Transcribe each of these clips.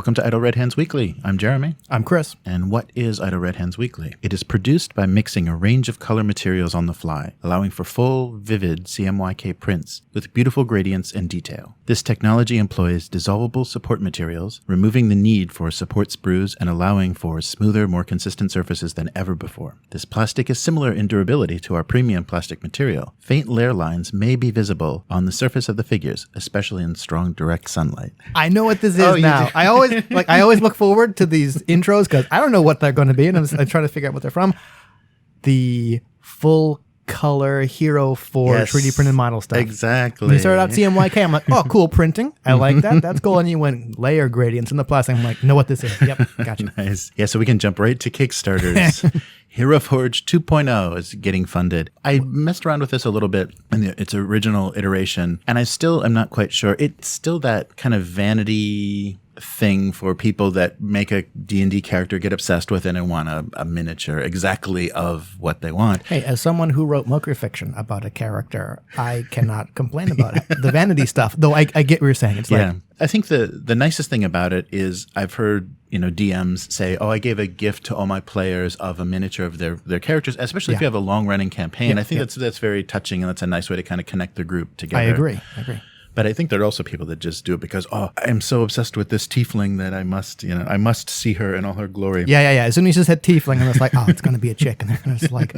Welcome to Idle Red Hands Weekly. I'm Jeremy. I'm Chris. And what is Idle Red Hands Weekly? It is produced by mixing a range of color materials on the fly, allowing for full, vivid CMYK prints with beautiful gradients and detail. This technology employs dissolvable support materials, removing the need for support sprues and allowing for smoother, more consistent surfaces than ever before. This plastic is similar in durability to our premium plastic material. Faint layer lines may be visible on the surface of the figures, especially in strong direct sunlight. I know what this is now. I always look forward to these intros because I don't know what they're going to be, and I'm trying to figure out what they're from. The full color Heroforge 3D printed model stuff. Exactly. When you started out CMYK, I'm like, oh, cool printing. I like that. That's cool. And you went layer gradients in the plastic. I'm like, know what this is. Yep, gotcha. Nice. Yeah, so we can jump right to Kickstarters. Heroforge 2.0 is getting funded. I messed around with this a little bit in its original iteration, and I still am not quite sure. It's still that kind of vanity thing for people that make a D&D character, get obsessed with it, and want a miniature exactly of what they want. Hey, as someone who wrote Mocha fiction about a character, I cannot complain about it. The vanity stuff, though I get what you're saying. It's like, I think the nicest thing about it is I've heard, DMs say, oh, I gave a gift to all my players of a miniature of their characters, especially if you have a long-running campaign. I think that's very touching, and that's a nice way to kind of connect the group together. I agree. But I think there are also people that just do it because, oh, I'm so obsessed with this tiefling that I must see her in all her glory. Yeah. As soon as you said tiefling, I'm just like, oh, it's going to be a chick. And they're just like,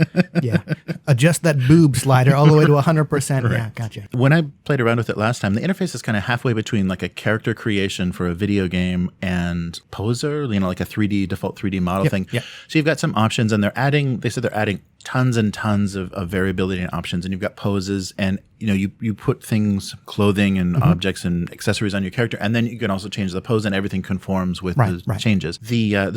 adjust that boob slider all the way to 100%. Right. Yeah, gotcha. When I played around with it last time, the interface is kind of halfway between like a character creation for a video game and Poser, like a default 3D model thing. Yep. So you've got some options, and they said they're adding tons and tons of variability and options, and you've got poses, and you put things, clothing and objects and accessories on your character, and then you can also change the pose, and everything conforms with the changes.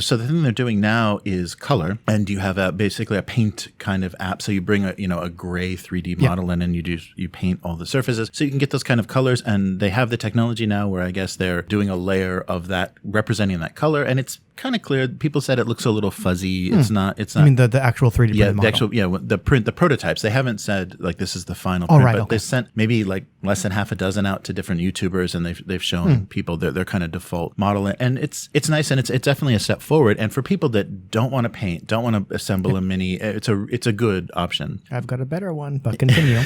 So the thing they're doing now is color, and you have basically a paint kind of app. So you bring a gray 3D model in, and you paint all the surfaces, so you can get those kind of colors. And they have the technology now where I guess they're doing a layer of that representing that color, and it's kind of clear. People said it looks a little fuzzy. It's not. I mean the actual 3D printed model. The prototypes. They haven't said like this is the final print, but they sent maybe like less than half a dozen out to different YouTubers, and they've shown people their kind of default model, and it's nice, and it's definitely a step forward. And for people that don't want to paint, don't want to assemble a mini, it's a good option. I've got a better one, but continue.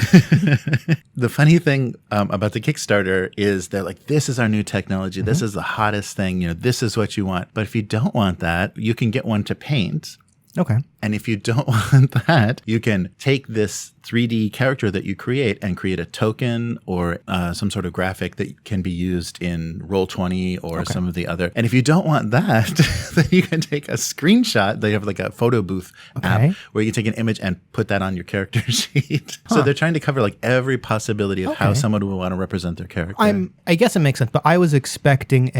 The funny thing about the Kickstarter is they're like, this is our new technology. This is the hottest thing. This is what you want. But if you don't want that, you can get one to paint. Okay. And if you don't want that, you can take this 3D character that you create and create a token or some sort of graphic that can be used in Roll20 or some of the other. And if you don't want that, then you can take a screenshot. They have like a photo booth app where you can take an image and put that on your character sheet. So they're trying to cover like every possibility of how someone would want to represent their character. I guess it makes sense, but I was expecting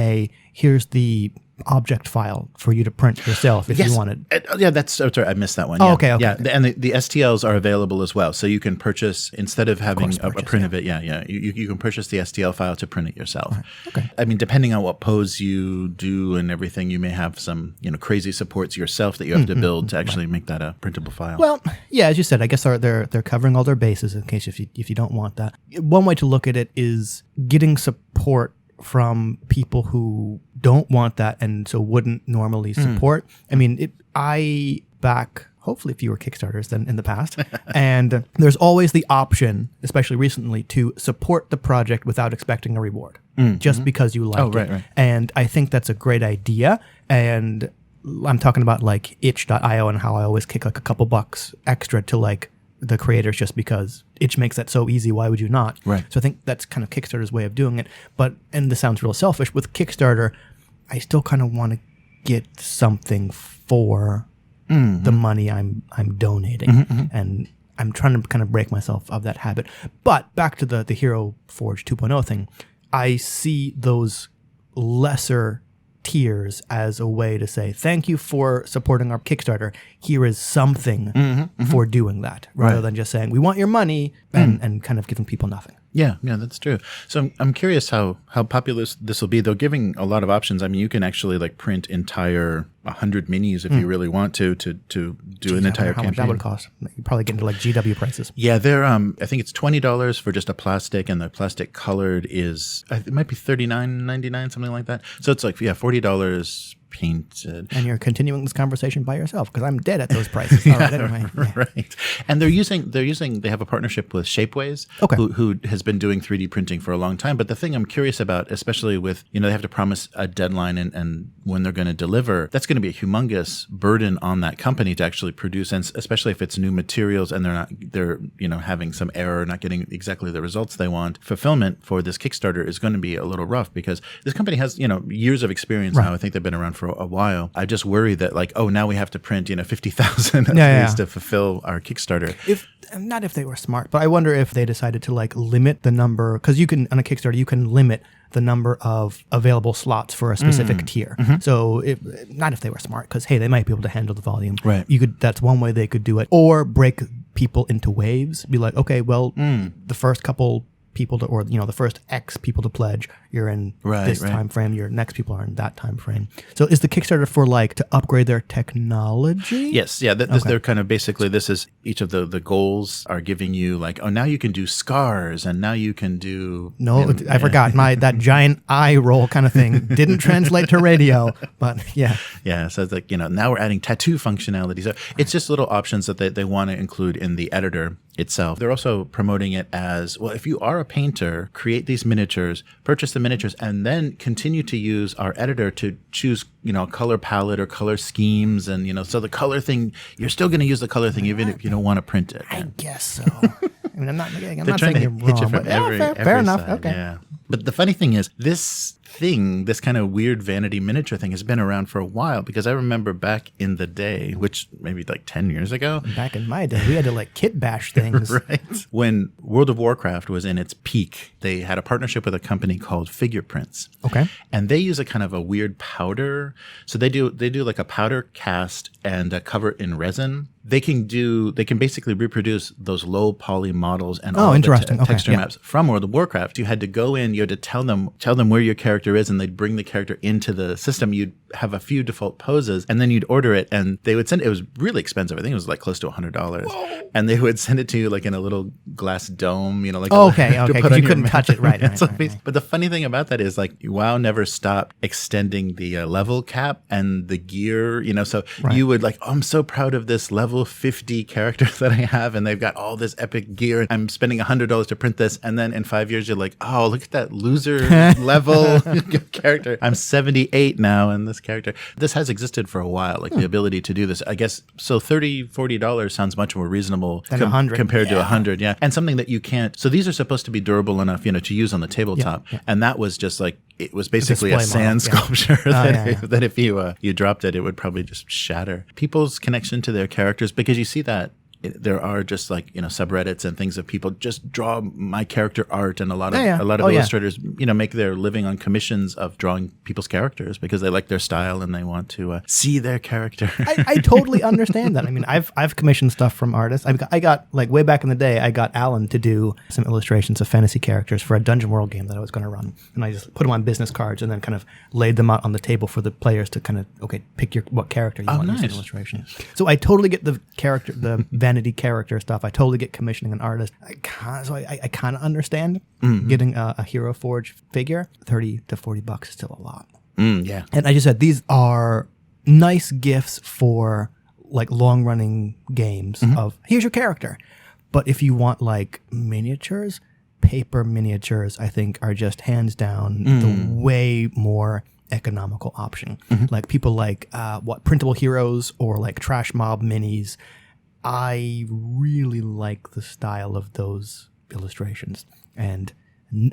here's the object file for you to print yourself if you wanted. That's right. I missed that one. Oh, okay. Yeah, and the STLs are available as well. So you can purchase, instead of having a print of it, you can purchase the STL file to print it yourself. Right. Okay. I mean, depending on what pose you do and everything, you may have some crazy supports yourself that you have to build to actually make that a printable file. Well, yeah, as you said, I guess they're covering all their bases in case if you don't want that. One way to look at it is getting support from people who don't want that and so wouldn't normally support. I mean, I back hopefully fewer Kickstarters than in the past. And there's always the option, especially recently, to support the project without expecting a reward, just because you like it. Right. And I think that's a great idea. And I'm talking about like itch.io and how I always kick like a couple bucks extra to like the creators just because itch makes that so easy. Why would you not? Right. So I think that's kind of Kickstarter's way of doing it. And this sounds real selfish, with Kickstarter, I still kind of want to get something for the money I'm donating. And I'm trying to kind of break myself of that habit. But back to the Heroforge 2.0 thing, I see those lesser tiers as a way to say, thank you for supporting our Kickstarter. Here is something for doing that, rather than just saying, we want your money and kind of giving people nothing. Yeah, that's true. So I'm curious how popular this will be. They're giving a lot of options. I mean, you can actually like print entire 100 minis if you really want to do an entire campaign. How much that would cost? You probably get into like GW prices. Yeah, they're I think it's $20 for just a plastic, and the plastic colored is it might be $39.99, something like that. So it's like $40 painted. And you're continuing this conversation by yourself because I'm dead at those prices. All right, anyway. Right. And they have a partnership with Shapeways, who has been doing 3D printing for a long time. But the thing I'm curious about, especially with, they have to promise a deadline and when they're going to deliver, that's going to be a humongous burden on that company to actually produce, and especially if it's new materials and they're having some error, not getting exactly the results they want. Fulfillment for this Kickstarter is going to be a little rough because this company has, years of experience now. I think they've been around for a while. I just worry that now we have to print 50,000 to fulfill our Kickstarter. Not if they were smart, but I wonder if they decided to limit the number, because you can on a Kickstarter you can limit the number of available slots for a specific tier. Mm-hmm. So not if they were smart, because hey, they might be able to handle the volume. Right. That's one way they could do it, or break people into waves. Be like, okay, well, the first couple people the first X people to pledge, you're in this time frame, your next people are in that time frame. So is the Kickstarter for to upgrade their technology? Yes, yeah. They're kind of basically, this is each of the goals are giving you now you can do scars, and now you can do. No, I forgot that giant eye roll kind of thing didn't translate to radio, but yeah. Yeah, so it's now we're adding tattoo functionality. So it's just little options that they want to include in the editor itself. They're also promoting it as, well, if you are a painter, create these miniatures, purchase the miniatures, and then continue to use our editor to choose, color palette or color schemes. And, so the color thing, you're still going to use the color thing even if you don't want to print it. I guess so. I mean, I'm not saying you're wrong, but fair enough. Side. Okay. Yeah. But the funny thing is, this kind of weird vanity miniature thing has been around for a while, because I remember back in the day, which maybe 10 years ago. Back in my day, we had to kit bash things. Right. When World of Warcraft was in its peak, they had a partnership with a company called Figureprints. Okay. And they use a kind of a weird powder. So they do a powder cast and a cover in resin. They can basically reproduce those low poly models and all the texture maps from World of Warcraft. You had to go in, you had to tell them where your character is, and they'd bring the character into the system. You'd have a few default poses, and then you'd order it, and they would send it. It was really expensive. I think it was close to $100. Whoa. And they would send it to you in a little glass dome, okay, because you couldn't touch it, right. But the funny thing about that is WoW never stopped extending the level cap and the gear, so you would I'm so proud of this level 50 character that I have, and they've got all this epic gear. I'm spending $100 to print this, and then in 5 years you're oh, look at that loser level character. I'm 78 now, and this character. This has existed for a while, the ability to do this. I guess so. $30-$40 sounds much more reasonable than 100 compared to 100. Yeah, and something that you can't. So these are supposed to be durable enough, to use on the tabletop, and that was just it was basically a sand sculpture that if you dropped it, it would probably just shatter. People's connection to their characters, because you see that there are just subreddits and things of people just draw my character art, and a lot of illustrators make their living on commissions of drawing people's characters because they like their style and they want to see their character. I totally understand that. I mean, I've commissioned stuff from artists. I got way back in the day, I got Alan to do some illustrations of fantasy characters for a Dungeon World game that I was going to run, and I just put them on business cards and then kind of laid them out on the table for the players to kind of pick what character you want to use in illustration. So I totally get the vanity character stuff. I totally get commissioning an artist. I kind of understand getting a Heroforge figure. $30 to $40 is still a lot. Yeah. And I just said these are nice gifts for long running games of here's your character. But if you want miniatures, paper miniatures, I think are just hands down the way more economical option. People printable heroes or trash mob minis. I really like the style of those illustrations, and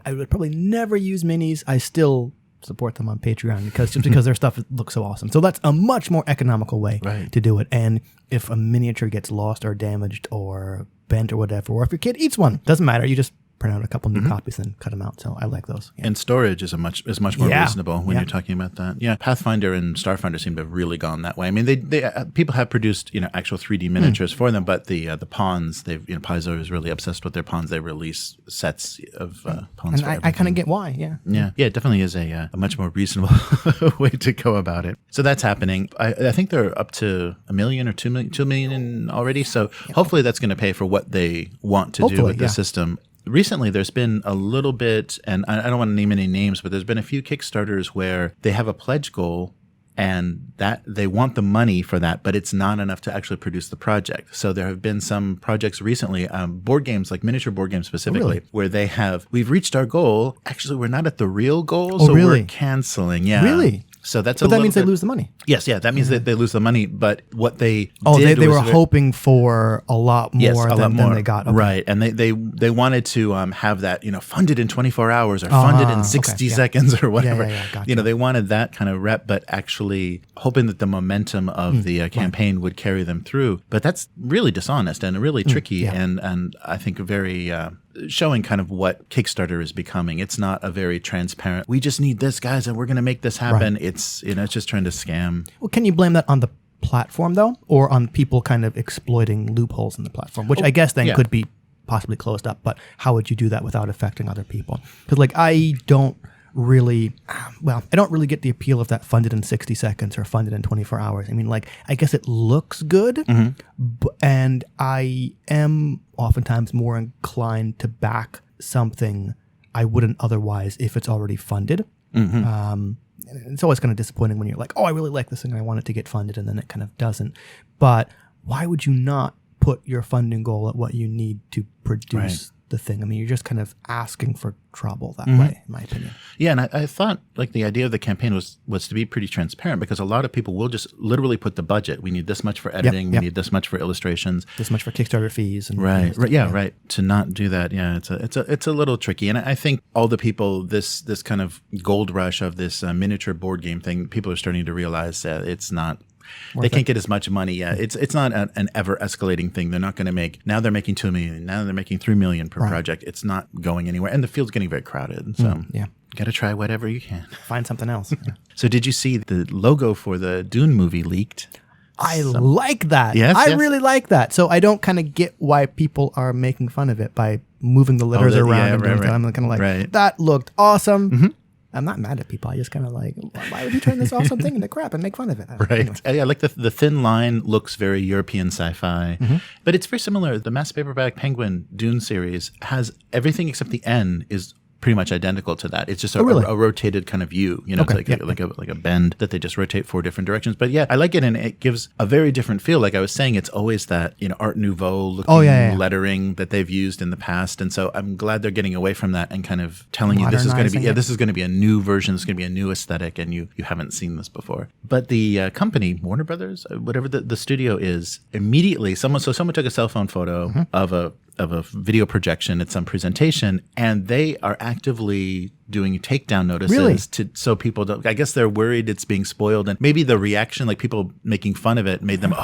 I would probably never use minis. I still support them on Patreon because their stuff looks so awesome. So that's a much more economical way to do it. And if a miniature gets lost or damaged or bent or whatever, or if your kid eats one, doesn't matter. You just print out a couple new copies and cut them out. So I like those. Yeah. And storage is much more reasonable when you're talking about that. Yeah, Pathfinder and Starfinder seem to have really gone that way. I mean, they people have produced actual 3D miniatures for them, but the pawns, they've Paizo is really obsessed with their pawns. They release sets of pawns. And I kind of get why. Yeah. Yeah. It definitely is a much more reasonable way to go about it. So that's happening. I think they're up to $1 million or $2 million already. So hopefully that's going to pay for what they want to do with the system. Recently, there's been a little bit, and I don't want to name any names, but there's been a few Kickstarters where they have a pledge goal and that they want the money for that, but it's not enough to actually produce the project. So there have been some projects recently, board games, like miniature board games specifically, where we've reached our goal. Actually, we're not at the real goal, so we're canceling. Yeah. Really? So that's but that means they lose the money. Yes, that means that they lose the money. But what they they were hoping for a lot more than they got. Okay. Right, and they wanted to have that funded in 24 hours or funded in 60 seconds or whatever. Gotcha. They wanted that kind of rep, but actually hoping that the momentum of the campaign would carry them through. But that's really dishonest and really tricky, and I think very. Showing kind of what Kickstarter is becoming. It's not a very transparent, we just need this, guys, and we're going to make this happen. Right. It's it's just trying to scam. Well, can you blame that on the platform, though, or on people kind of exploiting loopholes in the platform, which I guess then could be possibly closed up, but how would you do that without affecting other people? Because I don't really get the appeal of that funded in 60 seconds or funded in 24 hours. I mean, I guess it looks good, and I am oftentimes more inclined to back something I wouldn't otherwise if it's already funded. It's always kind of disappointing when you're like, oh, I really like this thing, I want it to get funded, and then it kind of doesn't. But why would you not put your funding goal at what you need to produce the thing? I mean, you're just kind of asking for trouble that way, in my opinion. Yeah, and I thought the idea of the campaign was to be pretty transparent, because a lot of people will just literally put the budget. We need this much for editing. We need this much for illustrations. This much for Kickstarter fees. And right. To not do that, it's a little tricky. And I think all the people, this kind of gold rush of this miniature board game thing, people are starting to realize that it's not. They can't get as much money. Yeah, it's not an ever escalating thing. They're not going to make. Now they're making $2 million. Now they're making $3 million per project. It's not going anywhere, and the field's getting very crowded. So got to try whatever you can. Find something else. So did you see the logo for the Dune movie leaked? I like that. Yes, I really like that. So I don't kind of get why people are making fun of it by moving the letters around. I'm kind of like, that looked awesome. I'm not mad at people. I just kind of why would you turn this awesome thing into crap and make fun of it? Anyway. Yeah, the thin line looks very European sci-fi, but it's very similar. The Mass Paperback Penguin Dune series has everything except the N is pretty much identical to that. It's just a rotated kind of view, it's like a bend that they just rotate 4 different directions. But I like it, and it gives a very different feel. Like I was saying, it's always that Art Nouveau looking lettering that they've used in the past, and so I'm glad they're getting away from that and kind of telling you this is going to be a new version. This is going to be a new aesthetic, and you haven't seen this before. But the company, Warner Brothers, whatever the studio is, immediately someone took a cell phone photo of a video projection at some presentation, and they are actively doing takedown notices so people don't. I guess they're worried it's being spoiled, and maybe the reaction, like people making fun of it, made them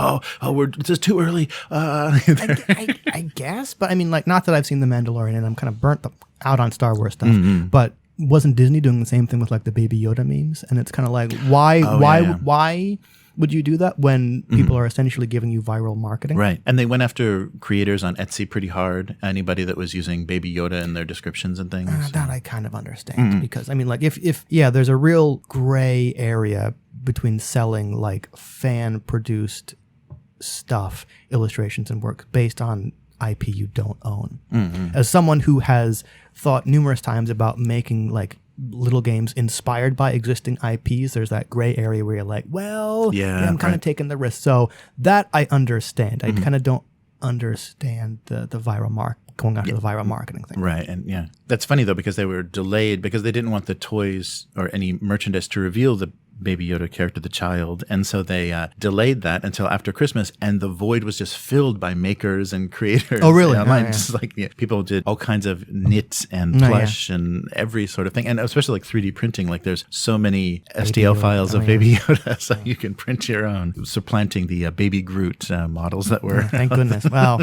this is too early. I guess, but I mean, not that I've seen The Mandalorian, and I'm kind of burnt out on Star Wars stuff, but wasn't Disney doing the same thing with the Baby Yoda memes? And it's kind of like, why would you do that when people are essentially giving you viral marketing? Right. And they went after creators on Etsy pretty hard. Anybody that was using Baby Yoda in their descriptions and things. That I kind of understand. Because, I mean, if there's a real gray area between selling fan-produced stuff, illustrations and work based on IP you don't own. As someone who has thought numerous times about making little games inspired by existing IPs, there's that gray area where you're like, I'm kind of taking the risk. So that I understand. I kind of don't understand the viral going after the viral marketing thing. Right. And that's funny though, because they were delayed because they didn't want the toys or any merchandise to reveal the Baby Yoda character, the child. And so they delayed that until after Christmas, and the void was just filled by makers and creators. Oh, really? Online. Just like people did all kinds of knit and plush and every sort of thing. And especially like 3D printing, like there's so many STL files of Baby Yoda, so you can print your own, supplanting the Baby Groot models that were. Thank goodness. Wow.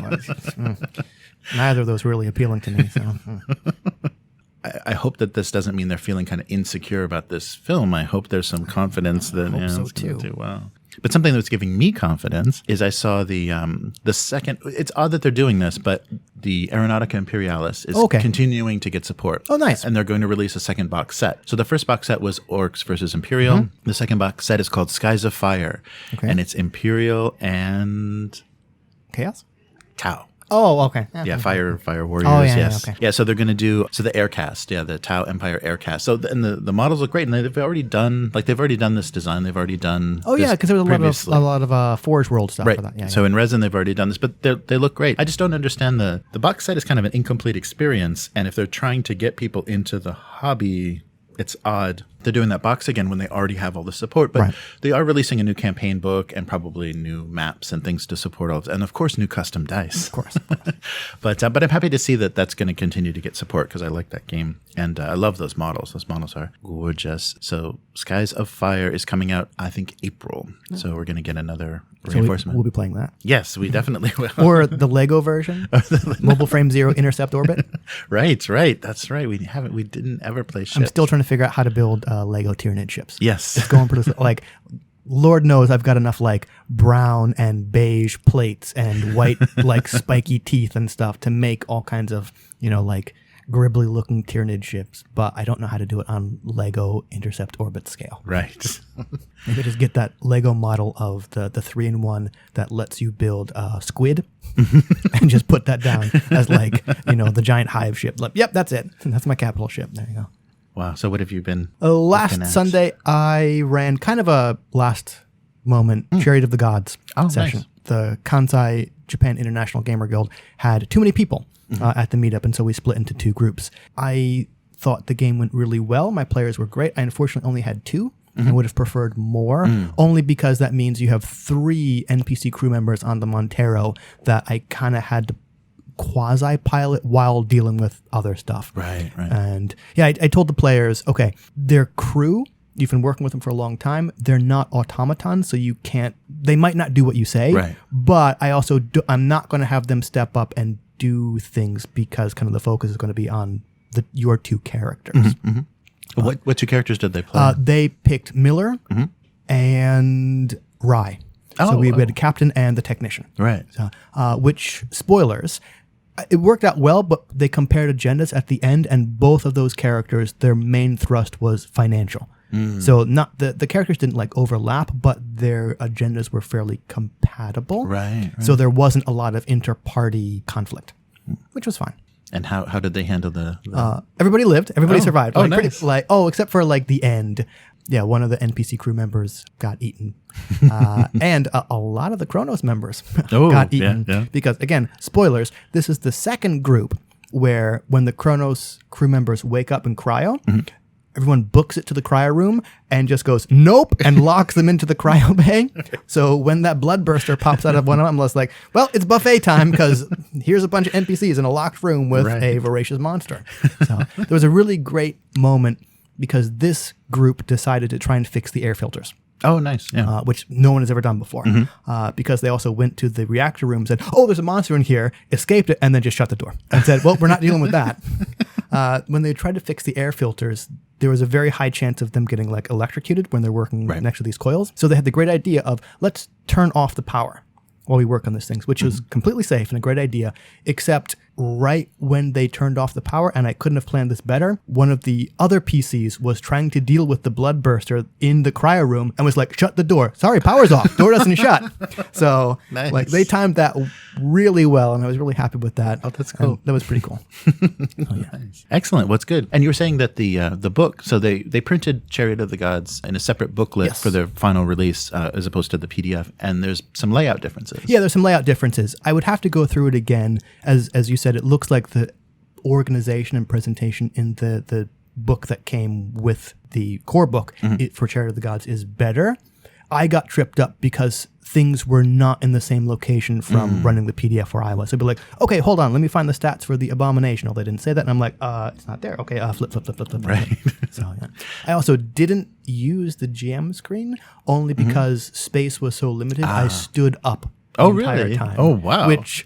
Neither of those really appealing to me. So. I hope that this doesn't mean they're feeling kind of insecure about this film. I hope there's some confidence that I hope so it's going to too. do well. But something that's giving me confidence is I saw the second. It's odd that they're doing this, but the Aeronautica Imperialis is continuing to get support. Oh, nice! And they're going to release a second box set. So the first box set was Orcs versus Imperial. Mm-hmm. The second box set is called Skies of Fire, and it's Imperial and Chaos. Tau. Oh, okay. Yeah, Fire Warriors. Oh, yeah, yes. okay. Yeah, so they're going to do the Aircast. Yeah, the Tau Empire Aircast. So and the models look great, and they've already done this design. They've already done. Oh yeah, because there was a lot of Forge World stuff for that. Yeah, so in resin they've already done this, but they look great. I just don't understand the box set is kind of an incomplete experience, and if they're trying to get people into the hobby, it's odd. They're doing that box again when they already have all the support, but they are releasing a new campaign book and probably new maps and things to support all of it. And of course, new custom dice. Of course. But I'm happy to see that that's going to continue to get support because I like that game. And I love those models. Those models are gorgeous. So Skies of Fire is coming out, I think, April. So we're going to get another reinforcement. We'll be playing that. Yes, we definitely will. Or the Lego version, Mobile Frame Zero Intercept Orbit. Right. That's right. We didn't ever play ships. I'm still trying to figure out how to build Lego Tyranid ships. Yes. It's going pretty like. Lord knows I've got enough like brown and beige plates and white like spiky teeth and stuff to make all kinds of, like gribbly looking Tyranid ships, but I don't know how to do it on Lego Intercept Orbit scale. Right. Maybe just get that Lego model of the 3-in-1 that lets you build squid and just put that down as like, the giant hive ship. Like, yep, that's it. That's my capital ship. There you go. Wow. So what have you been last Sunday, I ran kind of a last moment Chariot of the Gods session. Nice. The Kansai Japan International Gamer Guild had too many people at the meetup, and so we split into two groups. I thought the game went really well. My players were great. I unfortunately only had two. I would have preferred more, only because that means you have 3 NPC crew members on the Montero that I kind of had to quasi-pilot while dealing with other stuff. Right. And yeah, I told the players, okay, their crew, you've been working with them for a long time, they're not automatons, so they might not do what you say, but I'm not going to have them step up and do things because kind of the focus is going to be on your 2 characters. What 2 characters did they play? They picked Miller and Rye. So we had the captain and the technician. Right. So, which, spoilers, it worked out well, but they compared agendas at the end, and both of those characters, their main thrust was financial. So not the characters didn't like overlap, but their agendas were fairly compatible. Right. So there wasn't a lot of inter-party conflict, which was fine. And how did they handle the everybody lived. Everybody survived. Oh, nice. Except for like the end. Yeah, one of the NPC crew members got eaten. And a lot of the Kronos members got eaten. Yeah. Because, again, spoilers, this is the second group where when the Kronos crew members wake up in cryo, everyone books it to the cryo room and just goes, nope, and locks them into the cryo bay. So when that bloodburster pops out of one of them, it's like, well, it's buffet time because here's a bunch of NPCs in a locked room with a voracious monster. So there was a really great moment because this group decided to try and fix the air filters. Oh, nice. Yeah. Which no one has ever done before. Because they also went to the reactor room and said, oh, there's a monster in here, escaped it, and then just shut the door. And said, well, we're not dealing with that. When they tried to fix the air filters, there was a very high chance of them getting like electrocuted when they're working next to these coils. So they had the great idea of, let's turn off the power while we work on these things, which was completely safe and a great idea, except right when they turned off the power, and I couldn't have planned this better, one of the other PCs was trying to deal with the bloodburster in the cryo room and was like, shut the door. Sorry, power's off. Door doesn't shut. So like they timed that really well, and I was really happy with that. Oh, that's cool. And that was pretty cool. Nice. Excellent. What's good. And you were saying that the book, so they printed Chariot of the Gods in a separate booklet for their final release as opposed to the PDF, and there's some layout differences. Yeah, there's some layout differences. I would have to go through it again. As you said, it looks like the organization and presentation in the book that came with the core book for Chariot of the Gods is better. I got tripped up because things were not in the same location from running the PDF where I was. So it'd be like, okay, hold on, let me find the stats for the Abomination. Oh, they didn't say that. And I'm like, it's not there. Okay, flip. Right. So, yeah. I also didn't use the GM screen only because space was so limited. I stood up the entire time. Oh, wow. Which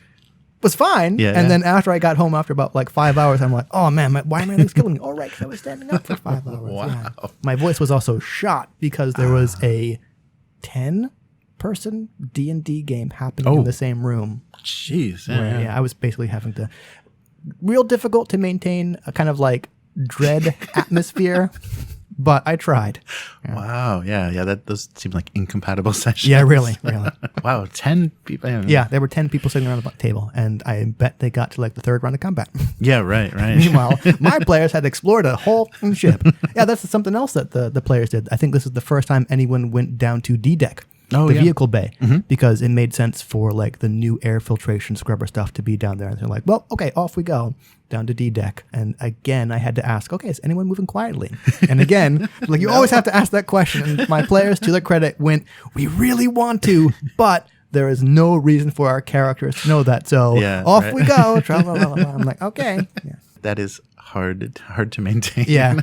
was fine. Yeah, and then after I got home after about like 5 hours, I'm like, oh man, why am I killing me? Oh, right, because I was standing up for 5 hours. Wow. Yeah. My voice was also shot because there was a 10-person D&D game happening in the same room. Jeez. Where, I was basically having to... Real difficult to maintain a kind of like dread atmosphere, but I tried. Yeah. Wow. Yeah. Those seem like incompatible sessions. Yeah, really. Wow. 10 people. Yeah, there were 10 people sitting around the table, and I bet they got to like the third round of combat. Yeah, right. Meanwhile, my players had explored a whole ship. Yeah, that's something else that the players did. I think this is the first time anyone went down to D deck. The vehicle bay, because it made sense for like the new air filtration scrubber stuff to be down there. And they're like, well, okay, off we go down to D deck. And again, I had to ask, okay, is anyone moving quietly? And again, like you always have to ask that question. And my players, to their credit, went, we really want to, but there is no reason for our characters to know that. So off we go. I'm like, okay. Yeah. That is hard to maintain. Yeah.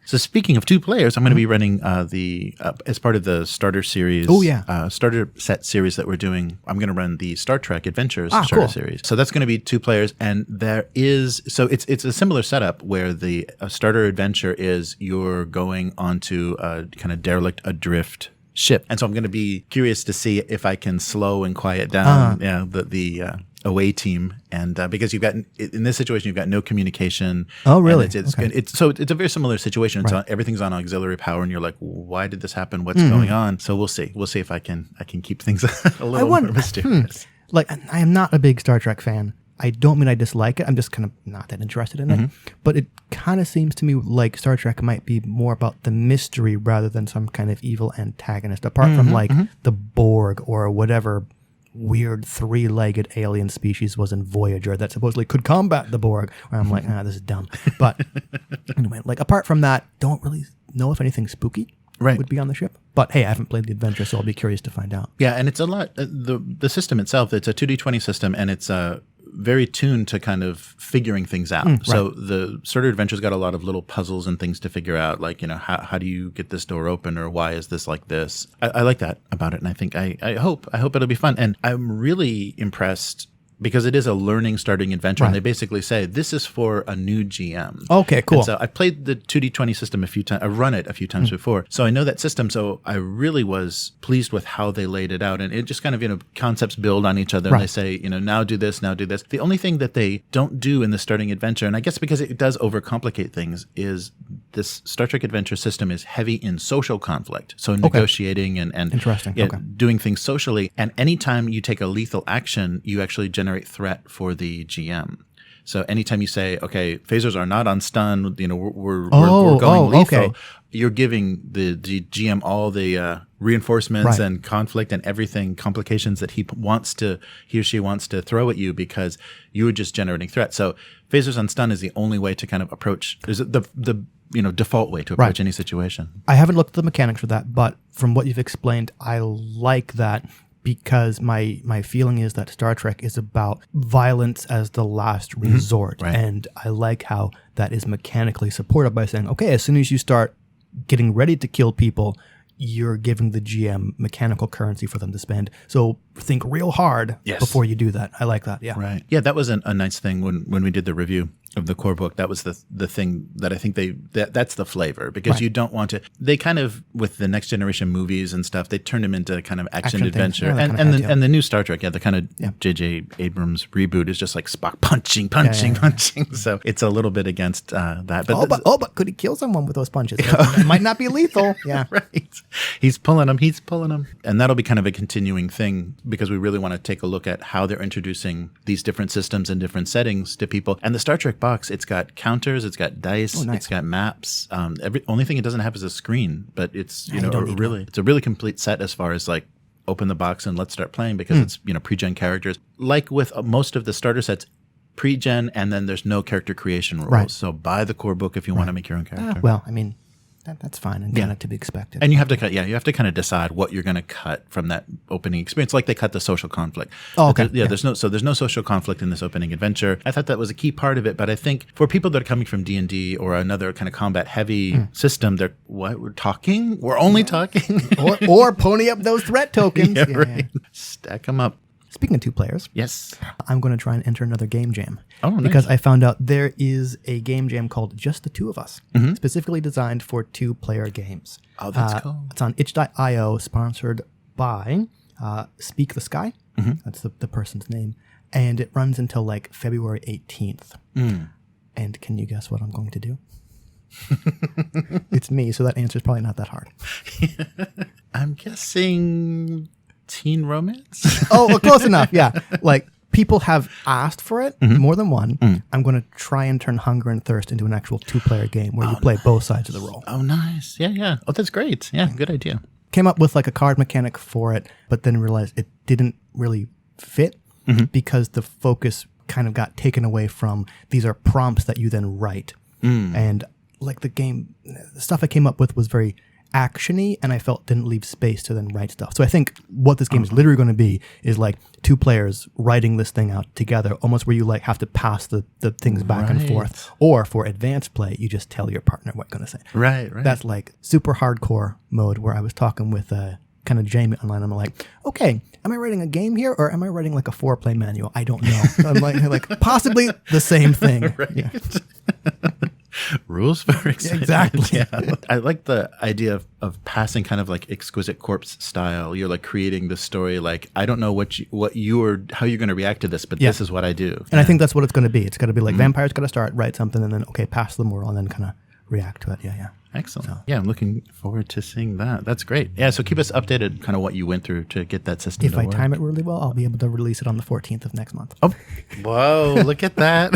So speaking of 2 players, I'm going to be running as part of the starter series. Oh yeah. Starter set series that we're doing. I'm going to run the Star Trek Adventures starter series. So that's going to be 2 players, and it's a similar setup where the starter adventure is you're going onto a kind of derelict adrift ship, and so I'm going to be curious to see if I can slow and quiet down the away team, and because you've got in this situation you've got no communication. Oh, really? It's a very similar situation. Right. So everything's on auxiliary power, and you're like, why did this happen? What's going on? So we'll see if I can keep things a little more mysterious. Like, I am not a big Star Trek fan. I don't mean I dislike it. I'm just kind of not that interested in it. But it kind of seems to me like Star Trek might be more about the mystery rather than some kind of evil antagonist, apart from like the Borg or whatever weird 3-legged alien species was in Voyager that supposedly could combat the Borg. Where I'm like, this is dumb. But anyway, like apart from that, don't really know if anything spooky would be on the ship. But hey, I haven't played the adventure, so I'll be curious to find out. Yeah, and it's a lot. The system itself, it's a 2D20 system, and it's very tuned to kind of figuring things out. So the Starter Adventure's got a lot of little puzzles and things to figure out, like, how do you get this door open, or why is this like this? I like that about it, and I think I hope it'll be fun. And I'm really impressed because it is a learning starting adventure, and they basically say this is for a new GM. Okay, cool. And so I played the 2D20 system a few times. I run it a few times before, so I know that system. So I really was pleased with how they laid it out, and it just kind of concepts build on each other. And they say now do this, now do this. The only thing that they don't do in the starting adventure, and I guess because it does overcomplicate things, is this Star Trek Adventure system is heavy in social conflict. So negotiating and interesting, doing things socially. And anytime you take a lethal action, you actually generate threat for the GM. So anytime you say, okay, phasers are not on stun, we're going lethal, you're giving the GM all the reinforcements and conflict and everything, complications that he or she wants to throw at you because you were just generating threat. So phasers on stun is the only way to kind of approach, is the default way to approach any situation. I haven't looked at the mechanics for that, but from what you've explained, I like that. Because my feeling is that Star Trek is about violence as the last resort. And I like how that is mechanically supported by saying, okay, as soon as you start getting ready to kill people, you're giving the GM mechanical currency for them to spend. So think real hard before you do that. I like that, Right. Yeah, that was a nice thing when we did the review of the core book. That was the thing that I think that's the flavor, because you don't want to. They kind of, with the next generation movies and stuff, they turned them into kind of action adventure, and the new Star Trek, the kind of J.J. Abrams reboot is just like Spock punching. So it's a little bit against that. But could he kill someone with those punches? It might not be lethal. Yeah, right. He's pulling them, and that'll be kind of a continuing thing, because we really want to take a look at how they're introducing these different systems and different settings to people. And the Star Trek box, it's got counters, it's got dice, it's got maps. Only thing it doesn't have is a screen, but it's it's a really complete set as far as like open the box and let's start playing, because it's pre-gen characters. Like with most of the starter sets, pre-gen, and then there's no character creation rules. So buy the core book if you want to make your own character. Well, I mean, That's fine and kind of to be expected. And you have to kind of decide what you're going to cut from that opening experience. Like they cut the social conflict. Oh, okay. There's no social conflict in this opening adventure. I thought that was a key part of it, but I think for people that are coming from D&D or another kind of combat heavy system, they're we're talking? We're only talking? or pony up those threat tokens. Right. Stack them up. Speaking of 2 players, yes, I'm going to try and enter another game jam. Oh, nice. Because I found out there is a game jam called Just the Two of Us, specifically designed for 2-player games. Oh, that's cool. It's on itch.io, sponsored by Speak the Sky. That's the person's name. And it runs until like February 18th. And can you guess what I'm going to do? It's me, so that answer is probably not that hard. I'm guessing teen romance? Oh, well, close enough. Yeah. Like people have asked for it, more than one. I'm going to try and turn Hunger and Thirst into an actual 2-player game where you play both sides of the role. Oh, nice. Yeah. Oh, that's great. Yeah, good idea. Came up with like a card mechanic for it, but then realized it didn't really fit because the focus kind of got taken away from these are prompts that you then write. And like the stuff I came up with was very action-y, and I felt didn't leave space to then write stuff. So I think what this game is literally going to be is like 2 players writing this thing out together, almost where you like have to pass the things back and forth. Or for advanced play, you just tell your partner what you're going to say. Right. That's like super hardcore mode where I was talking with kind of Jamie online. I'm like, okay, am I writing a game here or am I writing like a 4-play manual? I don't know. I'm like possibly the same thing. Right. Yeah. Rules for excitement. Exactly. Yeah. I like the idea of passing kind of like Exquisite Corpse style. You're like creating the story. Like, I don't know how you're going to react to this, but this is what I do. And I think that's what it's going to be. It's going to be like vampires got to start, write something, and then, okay, pass the moral, and then kind of react to it. Yeah. Excellent. So. Yeah, I'm looking forward to seeing that. That's great. Yeah, so keep us updated kind of what you went through to get that system to work. If I time it really well, I'll be able to release it on the 14th of next month. Oh, whoa, look at that.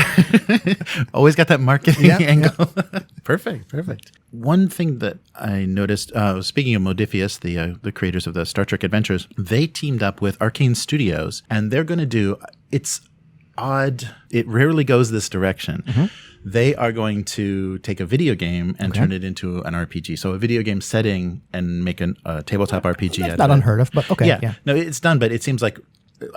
Always got that marketing angle. Yeah. Perfect. One thing that I noticed, speaking of Modifius, the creators of the Star Trek Adventures, they teamed up with Arcane Studios, and they're going to do, it's odd, it rarely goes this direction. They are going to take a video game and turn it into an RPG. So a video game setting and make a tabletop RPG. That's not unheard of, but okay. Yeah. No, it's done, but it seems like,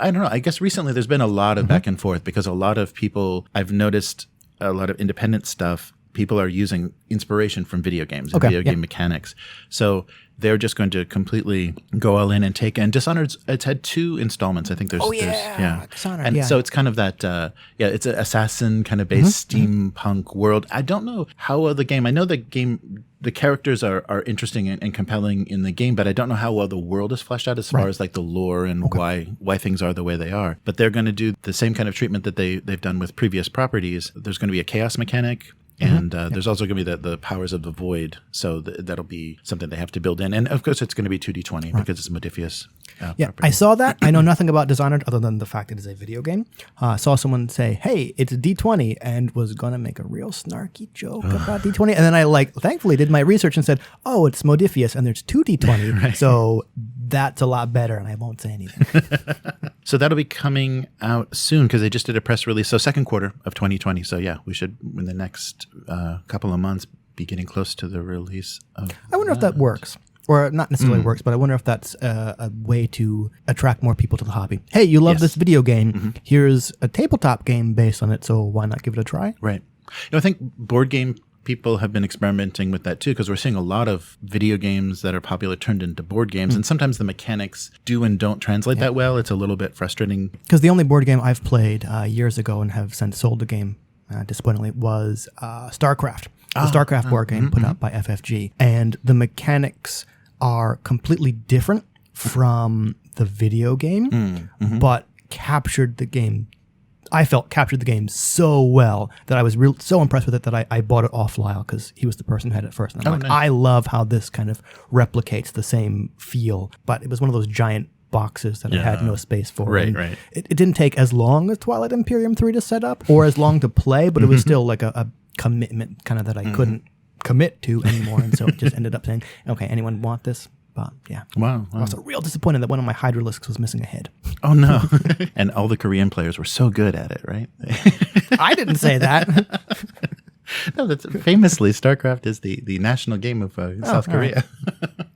I don't know, I guess recently there's been a lot of back and forth because a lot of people, I've noticed a lot of independent stuff, people are using inspiration from video games and video game mechanics. So they're just going to completely go all in and take. And Dishonored, it's had 2 installments. I think there's Dishonored. And so it's kind of that. It's an assassin kind of based steampunk world. I don't know how well the game. I know the characters are interesting and compelling in the game, but I don't know how well the world is fleshed out as far as like the lore and why things are the way they are. But they're going to do the same kind of treatment that they've done with previous properties. There's going to be a chaos mechanic. And there's also going to be the powers of the void. So that'll be something they have to build in. And of course, it's going to be 2D20 because it's Modifius. Property. I saw that. I know nothing about Dishonored other than the fact it is a video game. I saw someone say, hey, it's D20, and was going to make a real snarky joke about D20. And then I thankfully did my research and said, oh, it's Modifius, and there's 2 D20. Right. So that's a lot better, and I won't say anything. So that'll be coming out soon because they just did a press release. So second quarter of 2020. So yeah, we should, in the next couple of months, be getting close to the release of I wonder if that works. Or not necessarily works, but I wonder if that's a way to attract more people to the hobby. Hey, you love this video game. Here's a tabletop game based on it, so why not give it a try? Right. I think board game people have been experimenting with that too, because we're seeing a lot of video games that are popular turned into board games, and sometimes the mechanics do and don't translate that well. It's a little bit frustrating. Because the only board game I've played years ago and have since sold the game, disappointingly, was StarCraft. The StarCraft board game put out by FFG. And the mechanics are completely different from the video game, but captured the game. I felt captured the game so well that I was so impressed with it that I bought it off Lyle because he was the person who had it first. And I'm nice. I love how this kind of replicates the same feel, but it was one of those giant boxes that I had no space for. Right. It didn't take as long as Twilight Imperium 3 to set up or as long to play, but it was still like a commitment kind of that I couldn't commit to anymore. And so it just ended up saying, okay, anyone want this? But yeah. Wow. I was real disappointed that one of my Hydralisks was missing a head. Oh, no. And all the Korean players were so good at it, right? I didn't say that. No, that's famously StarCraft is the national game of South Korea. Right.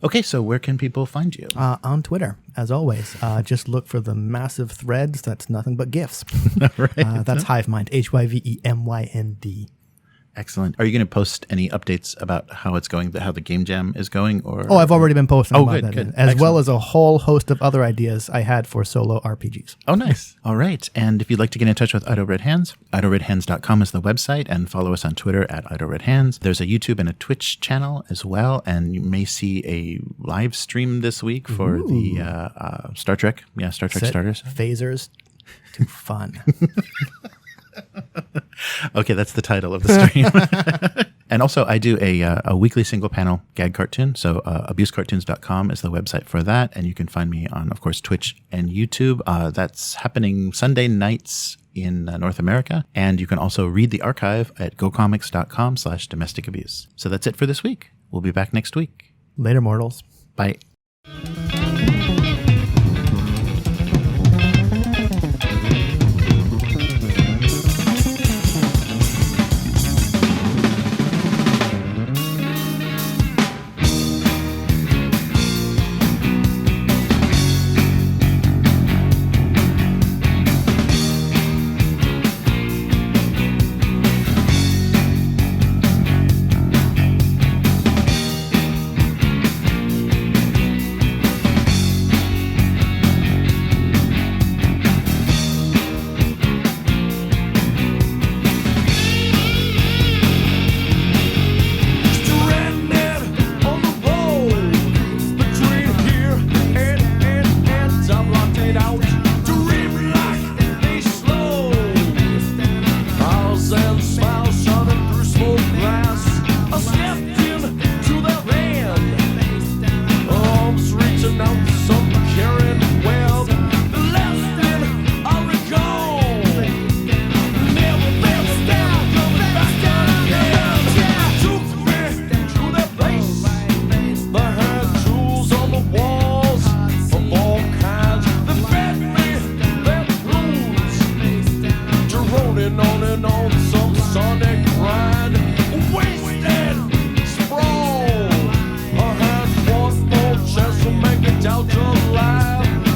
Okay, so where can people find you? On Twitter, as always. Just look for the massive threads. That's nothing but GIFs. Right. That's Hivemind, HYVEMYND. Excellent. Are you going to post any updates about how it's going, how the game jam is going? Or I've already been posting about that, good. as Excellent. well as a whole host of other ideas I had for solo RPGs. Oh, nice. All right. And if you'd like to get in touch with Idle Red Hands, idleredhands.com is the website, and follow us on Twitter at Idle Red Hands. There's a YouTube and a Twitch channel as well, and you may see a live stream this week for the Star Trek. Yeah, Star Trek starters. Phasers. Too fun. Okay, that's the title of the stream. And also, I do a weekly single panel gag cartoon. So abusecartoons.com is the website for that. And you can find me on, of course, Twitch and YouTube. That's happening Sunday nights in North America. And you can also read the archive at gocomics.com/domestic abuse. So that's it for this week. We'll be back next week. Later, mortals. Bye. Out to life.